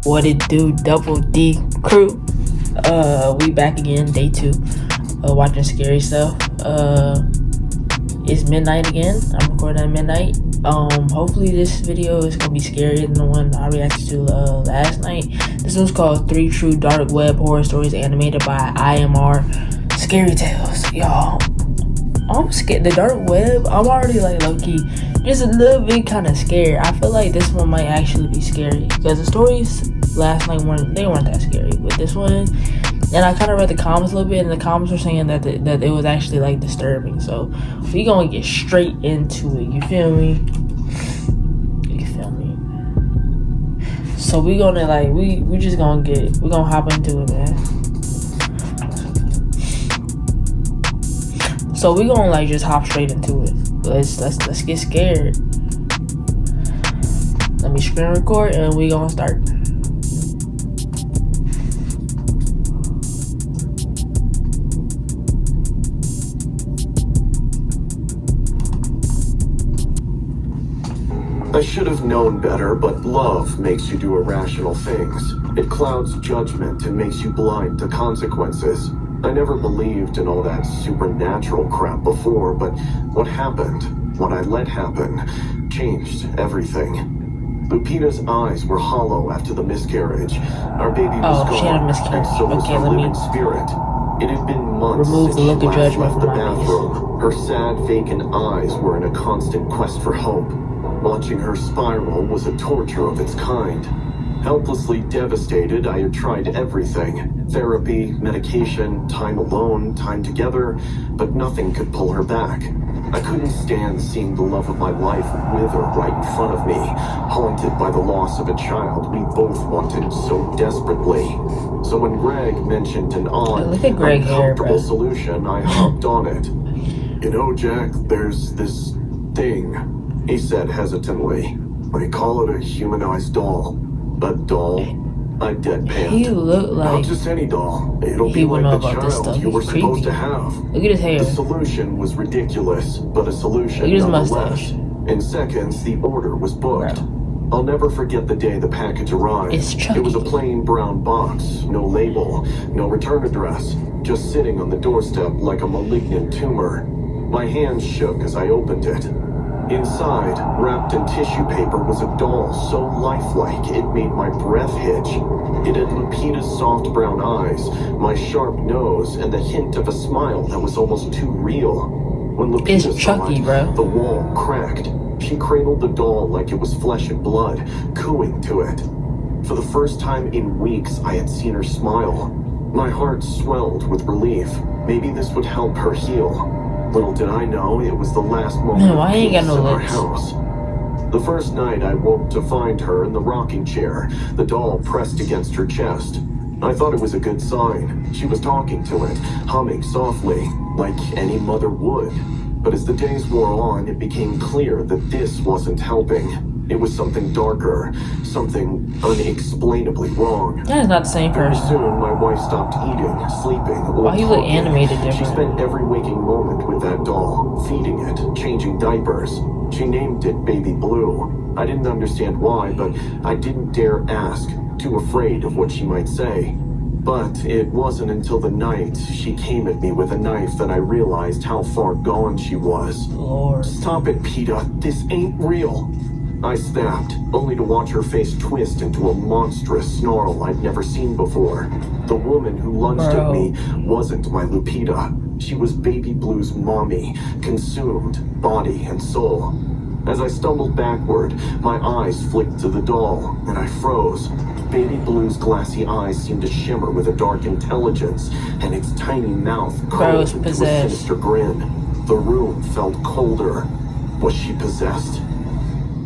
What it do, Double D crew? We back again, day 2. Watching scary stuff. It's midnight again. I'm recording at midnight. Hopefully this video is gonna be scarier than the one I reacted to last night. This one's called 3 True Dark Web Horror Stories, animated by IMR Scary Tales. Y'all, I'm scared. The dark web, I'm already like low-key just a little bit kind of scared. I feel like this one might actually be scary because the stories last night weren't that scary, but this one, and I kind of read the comments a little bit, and the comments were saying that that it was actually like disturbing. So we gonna get straight into it. You feel me? So we gonna like we gonna hop into it, man. So we gonna like just hop straight into it. Let's get scared. Let me screen record and we gonna start. I should have known better, but love makes you do irrational things. It clouds judgment and makes you blind to consequences. I never believed in all that supernatural crap before, but what happened, what I let happen, changed everything. Lupita's eyes were hollow after the miscarriage. Our baby was gone, and so was her living spirit. It had been months since she last left the bathroom. Her sad, vacant eyes were in a constant quest for hope. Watching her spiral was a torture of its kind. Helplessly devastated, I had tried everything. Therapy, medication, time alone, time together, but nothing could pull her back. I couldn't stand seeing the love of my life wither right in front of me, haunted by the loss of a child we both wanted so desperately. So when Greg mentioned an odd, uncomfortable solution, I hopped on it. You know, Jack, there's this thing, he said hesitantly. They call it a humanized doll. A doll? I deadpanned. He looked like not just any doll. It'll be like the child you were supposed to have. Look at his hair. The solution was ridiculous, but a solution nonetheless. In seconds, the order was booked. I'll never forget the day the package arrived. It was a plain brown box, no label, no return address, just sitting on the doorstep like a malignant tumor. My hands shook as I opened it. Inside, wrapped in tissue paper, was a doll so lifelike it made my breath hitch. It had Lupita's soft brown eyes, my sharp nose, and the hint of a smile that was almost too real. When Lupita saw it, the wall cracked. She cradled the doll like it was flesh and blood, cooing to it. For the first time in weeks, I had seen her smile. My heart swelled with relief. Maybe this would help her heal. Little did I know, it was the last moment of peace in our house. The first night I woke to find her in the rocking chair, the doll pressed against her chest. I thought it was a good sign. She was talking to it, humming softly, like any mother would. But as the days wore on, it became clear that this wasn't helping. It was something darker, something unexplainably wrong. That is not the same person. Pretty soon, my wife stopped eating, sleeping, or Why you look animated different? She spent every waking moment with that doll, feeding it, changing diapers. She named it Baby Blue. I didn't understand why, but I didn't dare ask, too afraid of what she might say. But it wasn't until the night she came at me with a knife that I realized how far gone she was. Lord. Stop it, Peta. This ain't real. I snapped, only to watch her face twist into a monstrous snarl I'd never seen before. The woman who lunged at me wasn't my Lupita. She was Baby Blue's mommy, consumed, body and soul. As I stumbled backward, my eyes flicked to the doll, and I froze. Baby Blue's glassy eyes seemed to shimmer with a dark intelligence, and its tiny mouth curled into a sinister grin. The room felt colder. Was she possessed?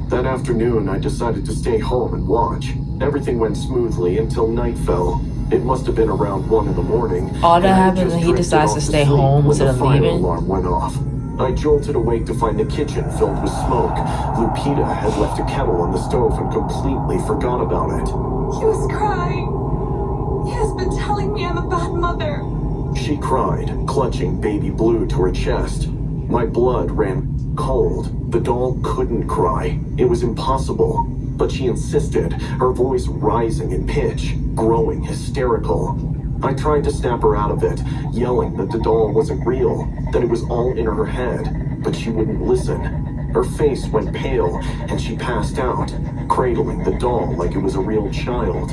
That afternoon, I decided to stay home and watch. Everything went smoothly until night fell. It must have been around 1 in the morning. All that happens when he decides to stay home instead of leaving. The alarm went off. I jolted awake to find the kitchen filled with smoke. Lupita had left a kettle on the stove and completely forgot about it. He was crying. He has been telling me I'm a bad mother. She cried, clutching Baby Blue to her chest. My blood ran cold. The doll couldn't cry. It was impossible. but she insisted, her voice rising in pitch, growing hysterical. I tried to snap her out of it, yelling that the doll wasn't real, that it was all in her head, but she wouldn't listen. Her face went pale, and she passed out, cradling the doll like it was a real child.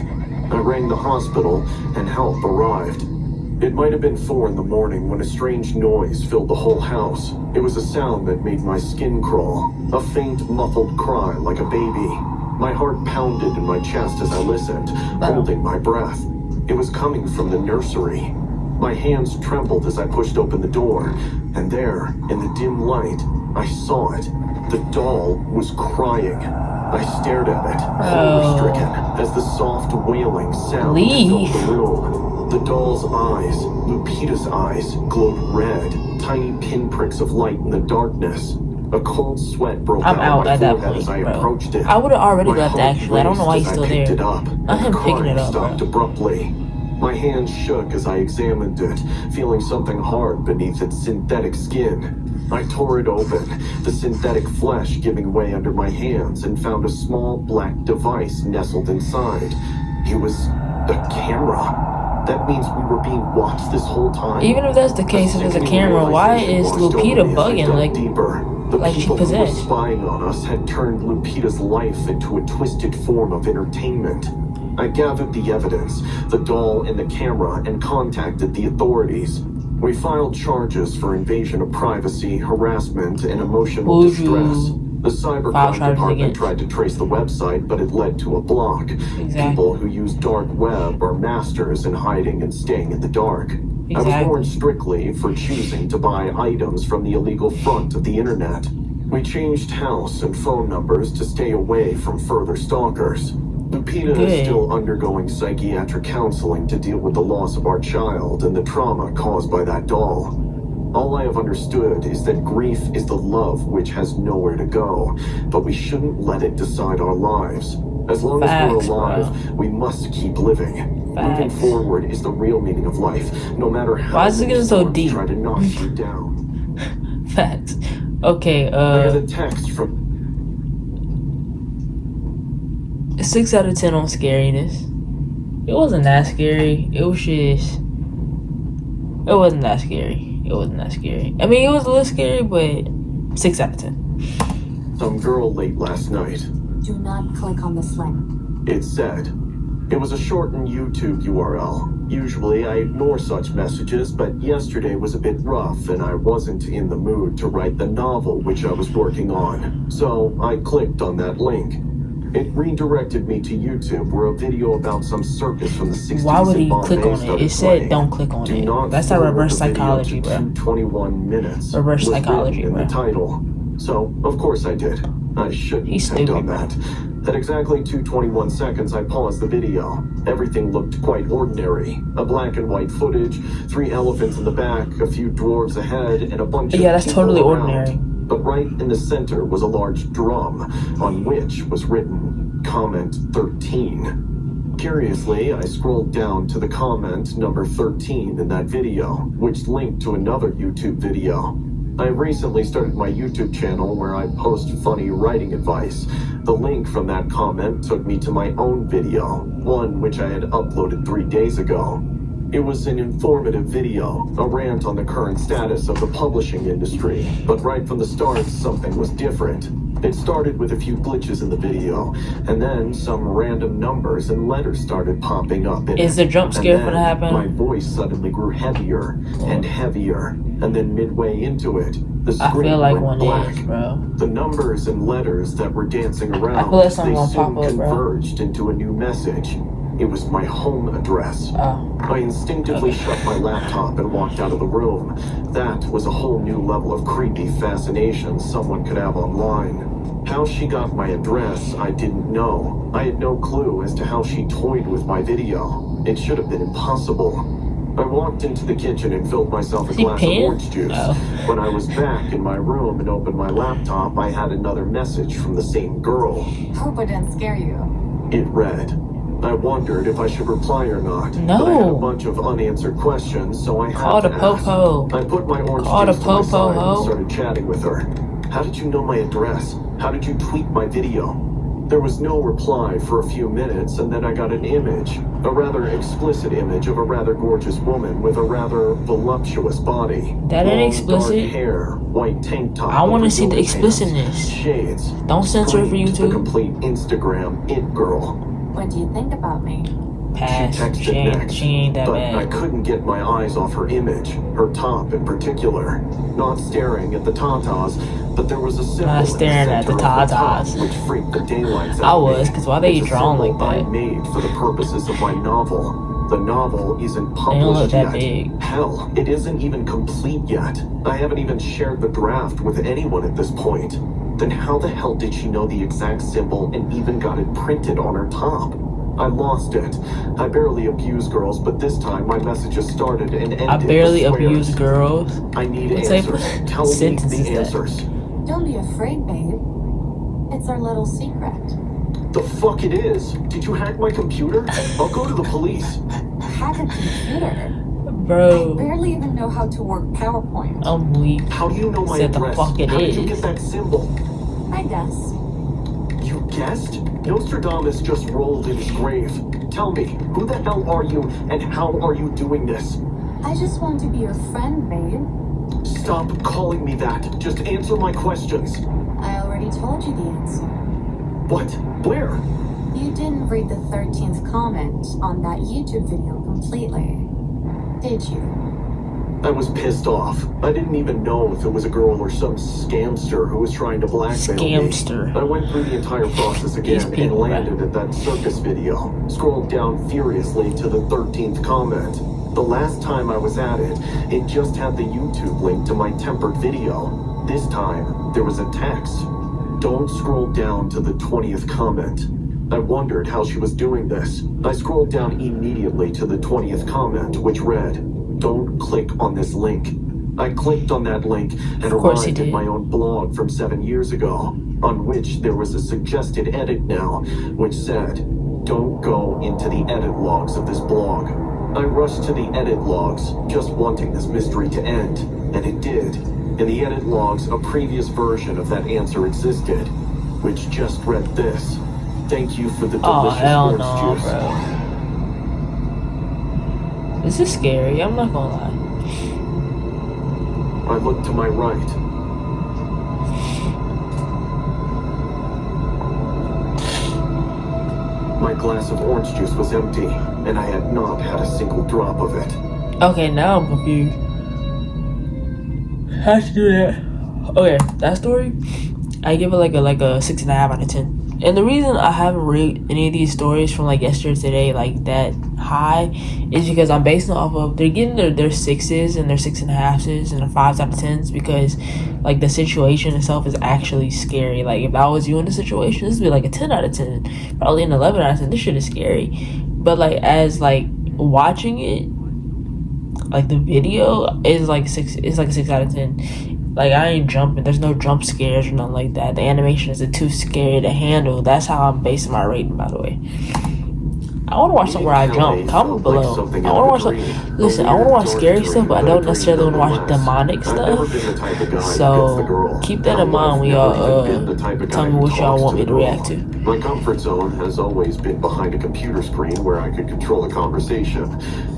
I rang the hospital, and help arrived. It might have been 4 in the morning when a strange noise filled the whole house. It was a sound that made my skin crawl, a faint, muffled cry like a baby. My heart pounded in my chest as I listened, holding my breath. It was coming from the nursery. My hands trembled as I pushed open the door, and there, in the dim light, I saw it. The doll was crying. I stared at it, horror-stricken, as the soft wailing sound filled the room. The doll's eyes, Lupita's eyes, glowed red, tiny pinpricks of light in the darkness. A cold sweat broke out my forehead as I approached it. I would have already left, actually. I don't know why he's still there. Not him picking it up, stopped abruptly. My hands shook as I examined it, feeling something hard beneath its synthetic skin. I tore it open, the synthetic flesh giving way under my hands, and found a small black device nestled inside. It was a camera. That means we were being watched this whole time. Even if that's the case, if it's a camera, why is Lupita bugging like she possessed? The people who were spying on us had turned Lupita's life into a twisted form of entertainment. I gathered the evidence, the doll and the camera, and contacted the authorities. We filed charges for invasion of privacy, harassment, and emotional distress. The cybercrime department tried to trace the website, but it led to a block. People who use dark web are masters in hiding and staying in the dark. I was warned strictly for choosing to buy items from the illegal front of the internet. We changed house and phone numbers to stay away from further stalkers. Lupita is still undergoing psychiatric counseling to deal with the loss of our child and the trauma caused by that doll. All I have understood is that grief is the love which has nowhere to go, but we shouldn't let it decide our lives. As long as we're alive, we must keep living. Moving forward is the real meaning of life, no matter how many try to knock you down. Facts. Okay, I got a text from 6 out of 10 on scariness. It wasn't that scary. It was just... It wasn't that scary. It wasn't that scary. I mean, it was a little scary, but 6 out of 10. Some girl late last night. Do not click on this link. It said. It was a shortened YouTube URL. Usually I ignore such messages, but yesterday was a bit rough and I wasn't in the mood to write the novel which I was working on. So I clicked on that link. It redirected me to YouTube where a video about some circus from the 60s. Why would he click on it? It said don't click on it. That's not reverse psychology, bro. 21 minutes. Reverse psychology, bro. In the title. So, of course I did. I shouldn't have done that. At exactly 2:21 seconds, I paused the video. Everything looked quite ordinary. A black and white footage, 3 elephants in the back, a few dwarves ahead, and a bunch of people that's totally ordinary. But right in the center was a large drum, on which was written, Comment 13. Curiously, I scrolled down to the comment number 13 in that video, which linked to another YouTube video. I recently started my YouTube channel where I post funny writing advice. The link from that comment took me to my own video, one which I had uploaded 3 days ago. It was an informative video, a rant on the current status of the publishing industry, but right from the start, something was different. It started with a few glitches in the video, and then some random numbers and letters started popping up in it. Is the jump scare gonna happen? My voice suddenly grew heavier and heavier, and then midway into it, the screen went black. The numbers and letters that were dancing around, they soon converged into a new message. It was my home address. I instinctively shut my laptop and walked out of the room. That was a whole new level of creepy fascination someone could have online. How she got my address, I didn't know. I had no clue as to how she toyed with my video. It should have been impossible. I walked into the kitchen and filled myself a glass of orange juice. When I was back in my room and opened my laptop, I had another message from the same girl. Hope I didn't scare you. It read, I wondered if I should reply or not. No. But I had a bunch of unanswered questions, so I had to ask. Popo. I put my orange juice to my side and started chatting with her. How did you know my address? How did you tweet my video? There was no reply for a few minutes, and then I got an image, a rather explicit image of a rather gorgeous woman with a rather voluptuous body. That ain't explicit. Dark hair, white tank top. I want to see the yoga pants, explicitness. Shades. Don't censor it for Screamed YouTube. The complete Instagram it girl. What do you think about me? Pass. She texted She ain't, next, she ain't that but I bad. couldn't get my eyes off her image, her top in particular. Not staring at the tatas, but there was a symbol Not staring at the in center of top, tatas. which freaked the daylights I out of was, me. because why they It's a drawn like symbol I that? made for the purposes of my novel. The novel isn't They don't look published that yet. big. Hell, it isn't even complete yet. I haven't even shared the draft with anyone at this point. Then how the hell did she know the exact symbol and even got it printed on her top? I lost it. I barely abuse girls, but this time my messages started and ended I barely with swears. abuse girls. I need What type of answers. Tell me sentence is the that? answers. Don't be afraid, babe. It's our little secret. The fuck it is? Did you hack my computer? I'll go to the police. Hack a computer. I Bro, barely even know how to work PowerPoint. I'm weak. How do you know my Said the address? fuck it How did you is. get that symbol? I guess. You guessed? Nostradamus just rolled in his grave. Tell me, who the hell are you and how are you doing this? I just want to be your friend, babe. Stop calling me that. Just answer my questions. I already told you the answer. What? Where? You didn't read the 13th comment on that YouTube video completely, did you? I was pissed off. I didn't even know if it was a girl or some scamster who was trying to blackmail Scamster. me. I went through the entire process again These and people, landed at that circus video. Scrolled down furiously to the 13th comment. The last time I was at it, it just had the YouTube link to my tempered video. This time, there was a text. Don't scroll down to the 20th comment. I wondered how she was doing this. I scrolled down immediately to the 20th comment, which read, "Don't click on this link." I clicked on that link and Of course he arrived at did. my own blog from 7 years ago, on which there was a suggested edit now, which said, "Don't go into the edit logs of this blog." I rushed to the edit logs, just wanting this mystery to end, and it did. In the edit logs, a previous version of that answer existed, which just read this. "Thank you for the Oh, delicious hell orange no, juice." bro. This is scary, I'm not gonna lie. I looked to my right. My glass of orange juice was empty, and I had not had a single drop of it. Okay, now I'm confused. How'd you do that? Okay, that story, I give it like a 6.5 out of 10. And the reason I haven't read any of these stories from like yesterday to today like that high is because I'm basing it off of they're getting their 6s and their 6.5s and their 5s out of 10s because like the situation itself is actually scary. Like if I was you in the situation, this would be like a 10 out of 10, probably an 11 out of 10. This shit is scary. But like as like watching it, like the video is like 6. It's like a 6 out of 10. Like I ain't jumping. There's no jump scares or nothing like that. The animation is too scary to handle. That's how I'm basing my rating, by the way. I want to watch something where I jump. Comment below. I want to watch some. Listen, I want to watch scary stuff, but I don't necessarily want to watch demonic stuff. So keep that in mind when y'all tell me what y'all want me to react to. My comfort zone has always been behind a computer screen where I could control a conversation,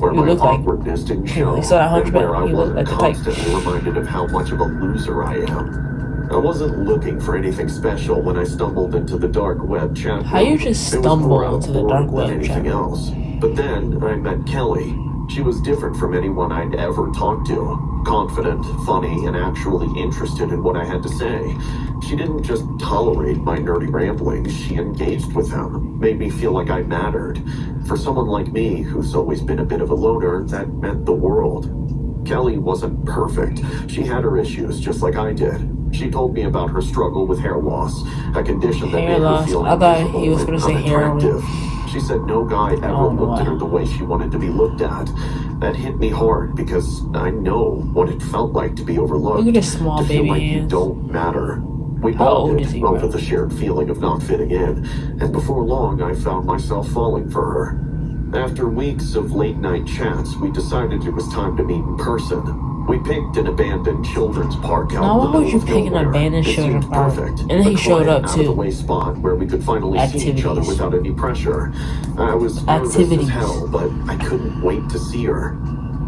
where You my look like- awkwardness didn't show, You saw that and Hunchback? where I You look wasn't like the type. constantly reminded of how much of a loser I am. I wasn't looking for anything special when I stumbled into the dark web chat room. How you just It was stumble more into the dark boredom than web chat anything room? else. But then I met Kelly. She was different from anyone I'd ever talked to. Confident, funny, and actually interested in what I had to say. She didn't just tolerate my nerdy ramblings, she engaged with them, made me feel like I mattered. For someone like me, who's always been a bit of a loner, that meant the world. Kelly wasn't perfect. She had her issues, just like I did. She told me about her struggle with hair loss, a condition that Hair made her loss? feel I thought invisible he was and gonna say heroin. unattractive. She said no guy ever Oh, looked at wow. her the way she wanted to be looked at. That hit me hard because I know what it felt like to be overlooked. Look at his small to feel baby like you hands. don't matter. We How all old did, is he, both bro? of the shared feeling of not fitting in, and before long I found myself falling for her. After weeks of late night chats, we decided it was time to meet in person. We picked an abandoned children's park out now, in the why would you middle of pick an nowhere. abandoned It children's seemed park? perfect. And then he A showed up quiet, too. out-of-the-way spot where we could finally see each other without any pressure. I was nervous as hell, but I couldn't wait to see her.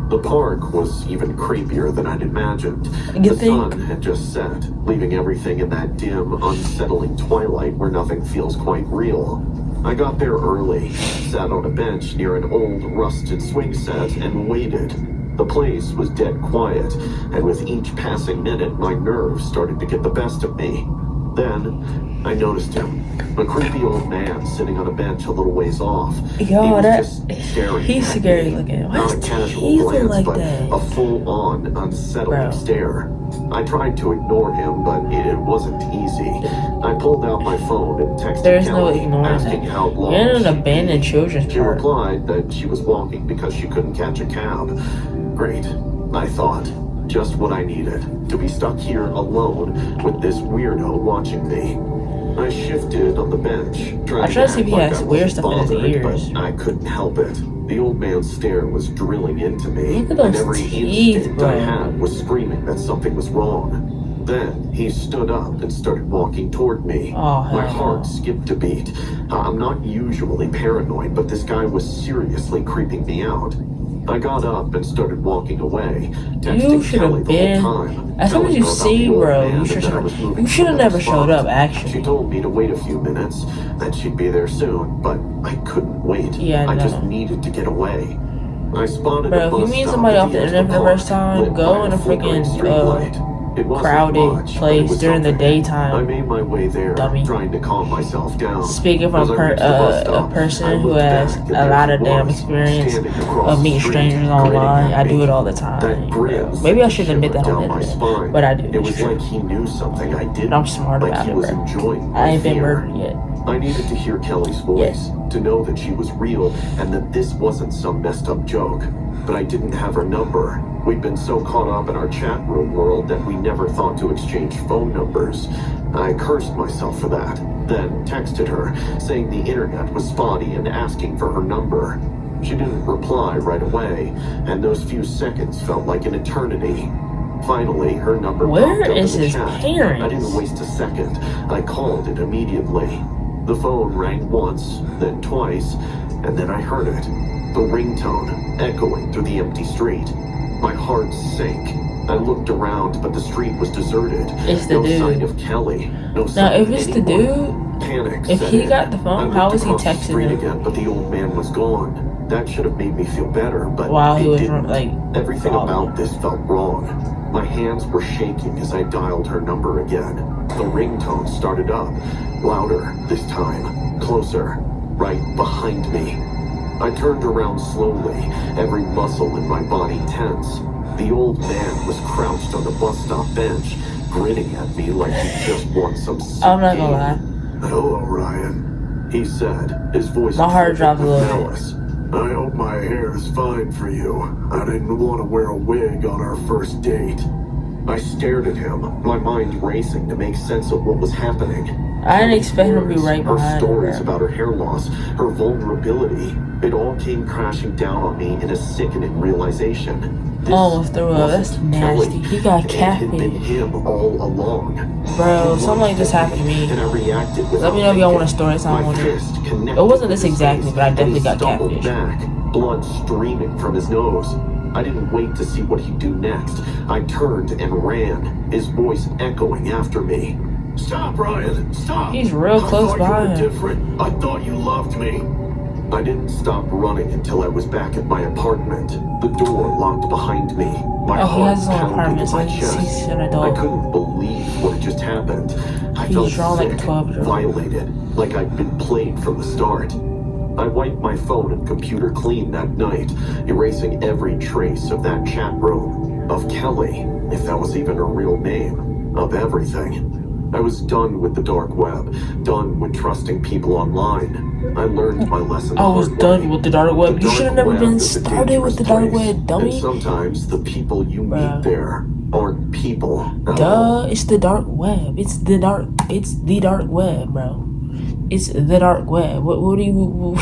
The park was even creepier than I'd imagined. The sun had just set, leaving everything in that dim, unsettling twilight where nothing feels quite real. I got there early, sat on a bench near an old, rusted swing set, and waited. The place was dead quiet, and with each passing minute, my nerves started to get the best of me. Then, I noticed him. A creepy old man sitting on a bench a little ways off. He's scary looking. Not a casual glance, like but that? a full-on, unsettling stare. I tried to ignore him, but it wasn't easy. I pulled out my phone and texted There's Kelly, no ignoring asking that. how long You're in an she'd abandoned be. children's She park. replied that she was walking because she couldn't catch a cab. Great, I thought. Just what I needed. To be stuck here alone with this weirdo watching me. I shifted on the bench, trying to see if he act has like I weird wasn't stuff in his bothered, ears. but I couldn't help it. The old man's stare was drilling into me, Look at and those every teeth, instinct bro. I had was screaming that something was wrong. Then he stood up and started walking toward me. Oh, My hell heart no. skipped a beat. I'm not usually paranoid, but this guy was seriously creeping me out. I got up and started walking away, texting You should Kelly have the been. whole time. As soon as you see, bro, you should have never showed up. She Actually, told me to wait a few minutes, that she'd be there soon, but I couldn't wait. Yeah, I just no. needed to get away. I spotted Bro, a if you bus meet stop somebody at off the edge of internet for the park, first time, lit go by in a flickering freaking, streetlight. It wasn't crowded much, but it place was during the something. daytime, I made my way there, dummy. trying to calm myself down. Speaking from As I reached the bus a stop, I person who looked has back, and a there lot he of damn was, experience standing across of the meeting street, strangers grinning online, at I do me. it all the That time. grin Maybe I sent shouldn't admit that shiver on the down my internet, spine. but I do. It was It's true. like he knew something I didn't. And I'm smart like about he it, was bro. enjoying I my ain't been fear. murdered yet. I needed to hear Kelly's voice, to know that she was real and that this wasn't some messed up joke. But I didn't have her number. We'd been so caught up in our chat room world that we never thought to exchange phone numbers. I cursed myself for that, then texted her, saying the internet was spotty and asking for her number. She didn't reply right away, and those few seconds felt like an eternity. Finally, her number Where popped up is in the his chat. parents? I didn't waste a second. I called it immediately. The phone rang once, then twice, and then I heard it. The ringtone echoing through the empty street. My heart sank. I looked around, but the street was deserted. It's the No dude. sign of Kelly. No Now, sign if of it's the anyone. dude, Panic if set he in. got the phone, I how looked was he across the texting street him? again, but the old man was gone. That should have made me feel better, but While he it was, didn't. like, Everything calling. about this felt wrong. My hands were shaking as I dialed her number again. The ringtone started up, louder this time, closer, right behind me. I turned around slowly, every muscle in my body tense. The old man was crouched on the bus stop bench, grinning at me like he just won some sick I'm not gonna game. lie. Hello, Ryan, he said, his voice My heart dropped a with little bit. malice. I hope my hair is fine for you. I didn't want to wear a wig on our first date. I stared at him, my mind racing to make sense of what was happening. I didn't expect him to be right Her behind stories her. about her hair loss, her vulnerability, it all came crashing down on me in a sickening realization. This Almost threw up. That's wasn't nasty. Kelly. He got It had been catfish. him all along. Bro, He something like this lunged happened to me. and I reacted Let me know if y'all want a without story time thinking. on My it. fist connected It wasn't with this his exactly, face, but I and definitely he got stumbled catfish. back, blood streaming from his nose. I didn't wait to see what he'd do next. I turned and ran, his voice echoing after me. Stop, Ryan! Stop! He's real close I thought by you were him. different. I thought you loved me. I didn't stop running until I was back at my apartment. The door locked behind me. My Oh, he heart has his own pounded apartment, in so my he's chest. an I adult. couldn't believe what had just happened. I He's felt drawn like a sick, 12-year-old. violated, like I'd been played from the start. I wiped my phone and computer clean that night, erasing every trace of that chat room, of Kelly, if that was even her real name, of everything. I was done with the dark web, done with trusting people online. I learned my lesson the I was hard done way. with the dark web. The You should have dark never web been is a started with the dark dangerous web, place, dummy. And sometimes the people you Bruh. meet there aren't people at all. Duh, it's the dark web. It's the dark web, bro. It's the dark web. What do you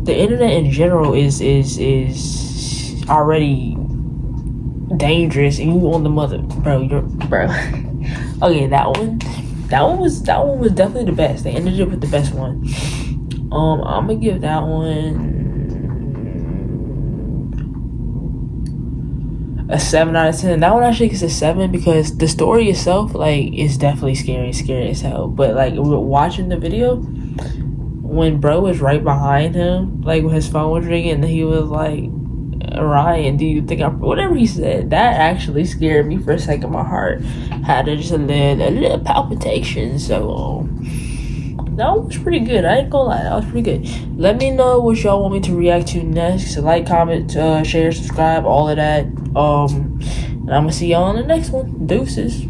the internet in general is already dangerous and you on the mother, bro. Okay, that one was definitely the best. They ended up with the best one. I'm gonna give that one a 7 out of 10. That one actually gets a 7 because the story itself, like, is definitely scary as hell. But like, watching the video, when bro was right behind him, like when his phone was ringing, and he was like, "Ryan, do you think I'm..." Whatever he said, that actually scared me for a second. My heart had just a little palpitation. So that was pretty good. I ain't gonna lie, that was pretty good. Let me know what y'all want me to react to next. So like, comment, share, subscribe, all of that. And I'm gonna see y'all on the next one. Deuces.